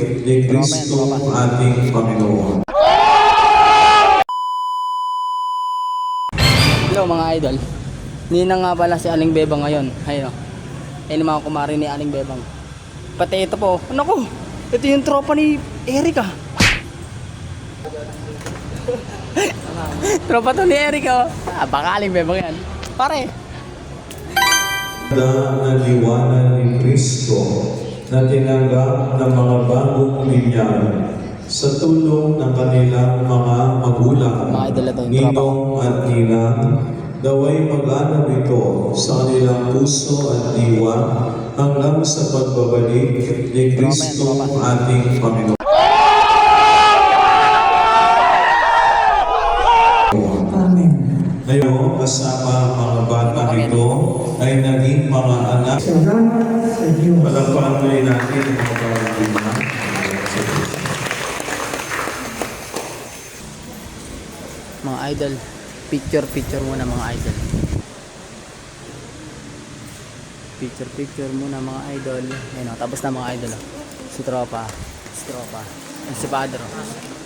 ni Kristo ating Panginoon. Hello mga idol. Ninang nga pala si Aling Bebang ngayon. Ayun o. Ayun mga kumari ni Aling Bebang. Pati ito po. Ano ko? Ito yung tropa ni Eric ah. Tropa to ni Eric oh. Baka Aling Bebang yan. Pare. Na liwanag ni Kristo na tinanggap ng mga bagong binyag sa tulong ng kanilang mga magulang, Mga idol ito yung tropa. ninong at ninang, daway mag-anaw ito sa kanilang puso at diwa hanggang sa pagbabalik ni Kristo ating Panginoon. Amen. Ngayon, kasama ang mga bata nito ay naging mga anak. Salamat sa Diyos. Palakpakan muli natin ang mga bata. Mga idol. Picture muna mga idol. Picture muna mga idol. Ayun o. Tapos na mga idol o. Si tropa. Ayun, si Padre o.